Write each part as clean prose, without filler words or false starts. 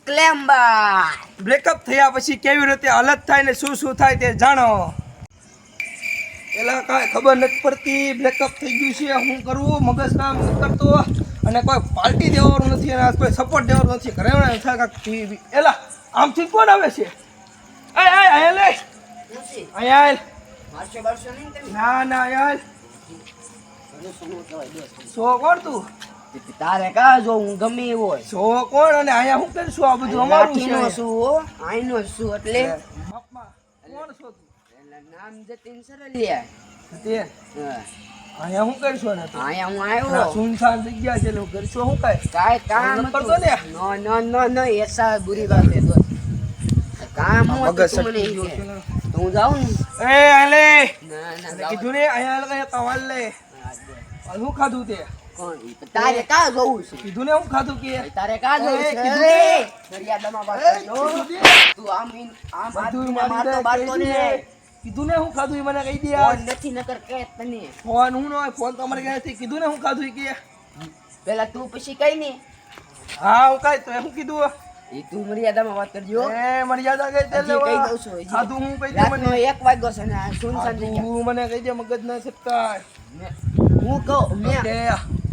Disclaimer breakup થયા પછી કેવી રીતે હાલત થાય ને શું થાય તે જાણો. પેલા કાંઈ ખબર નથી પડતી, બ્રેકઅપ થઈ ગયું છે, શું કરવું મગજ કામ નથી કરતો, અને કોઈ પાર્ટી દેવાનું નથી, અને કોઈ સપોર્ટ દેવાનું નથી. ઘરે થાય કાંઈક એલા આમથી કોણ આવે છે? અહીંયા લે, અહીંયા ના અહીંયા સો કોણ તું? તારે કા જો હું ગમે એવો હોય સો કોણ? અને અહીંયા શું કરીશું? આ બધું અમારું છે. શું આઈનો શું એટલે બાપમાં કોણ છો તું? નામ જતીન સરલિયા તે અહીંયા શું કરીશું? ને અહીંયા હું આવ્યો સુનસાન જગ્યા છે, લોકો કરીશું શું કાંઈ કામ કરતો ને. નો એસા બુરી વાત હે તો કામ હું હતું મને તો હું જાઉં ને એ આલે ના કીધું ને અહીંયા લગાય તવાલ લે. શું ખાધું તે? કોણ તારે કા જોવું છે? કીધું ને હું ખાધું કે તારે કા જોવું છે? કીધું ને. મર્યાદામાં વાત કરજો તું આમ બધું મારતો બારતો ને કીધું ને હું ખાધું એ મને કહી દે. ફોન નથી નકર કે તને ફોન હું નો ફોન તો અમારે ક્યાં નથી. કીધું ને હું ખાધું કે પેલા તું પછી કઈ ને હા હું કાંઈ તો શું કીધું? એ તું મર્યાદામાં વાત કરજો એ મર્યાદા કઈ દે હજી કહી દઉં છું ખાધું હું કહી દે રાતનો મને. 1 વાગ્યો છે ને સુનસાન થઈ ગયા તું મને કહી દે મગજ ના શકતા. હું કહું મેં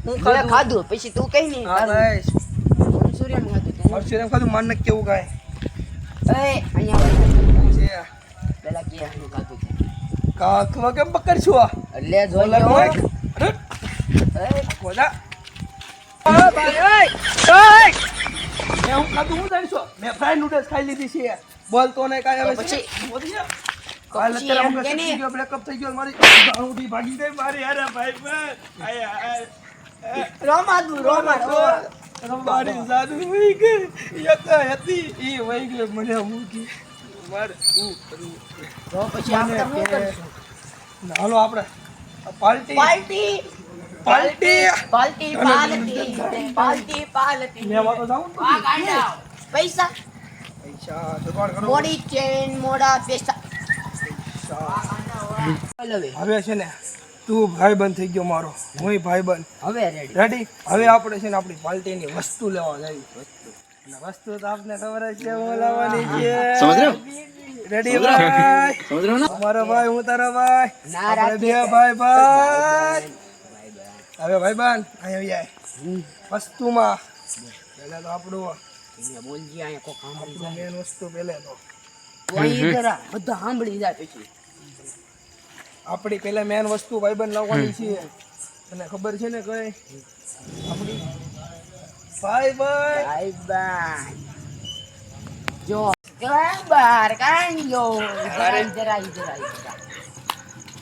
હું ખાધું પછી તું કઈ નહીં હા બસ સૂર્યમ ખાધું તું અક્ષરમ ખાધું માન ન કેવું કાંઈ અહીંયા છે. પેલા કે હું ખાધું કાખમાં કેમ પકડશું? એટલે જોઈ લો કોદા હું ખાધું હું જાણીશું? મેં ફ્રાઈડ નૂડલ્સ ખાઈ લીધી છે. બોલતો ને કાંઈ હવે પછી? હાલ પછી અત્યારે એમ મગજ કે ને. તૂટી ગયો, બ્રેકઅપ થઈ ગયો, મારી ગાંડી ભાગી ગઈ મારી. અરે ભાઈ રોમાદુ મારી જાદુ વહી ગઈ. એક હતી ઈ વહી ગઈ મને મૂકી. મારે શું કરવું? તો પછી આપણે શું કરીશું? હાલો આપણે પાર્ટી પાર્ટી પાર્ટી લેવા તો જાઉં ને. પૈસા પૈસા જુગાડ કરો. મોડી ચેન મોડા પૈસા હવે છે ને તું ભાઈબંધ થઈ ગયો મારો, હું ભાઈબંધ. હવે રેડી રેડી? હવે આપણે છે ને આપણી પાર્ટીની વસ્તુ લેવા જઈએ. વસ્તુ તો આપને ખબર જ છે હું લાવવાની છે. રેડી ભાઈ? અમારો ભાઈ હું તારો ભાઈ. ના આપણે બે રાખી ભાઈ. હવે ભાઈબંધ અહીંયા આવી જાય વસ્તુમાં. પહેલા તો આપણું બોલજી અહીંયા કોક સાંભળી જાય મેન વસ્તુ પહેલે તો તો અહીં જરા બધા સાંભળી જાય પછી આપણી પહેલા મેન વસ્તુ ભાઈબંધ લાવવાની છે. તને ખબર છે ને કઈ આપણી ભાઈબંધ જો બાર કાંઈ જો જરા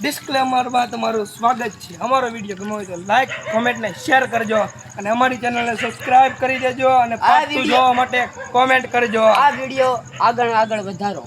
ડિસ્ક્લેમર માં તમારું સ્વાગત છે. અમારો વિડીયો ગમ્યો હોય તો લાઈક કોમેન્ટ ને શેર કરજો, અને અમારી ચેનલને સબસ્ક્રાઇબ કરી દેજો, અને પાછું જોવા માટે કોમેન્ટ કરજો. આ વિડીયો આગળ વધારો.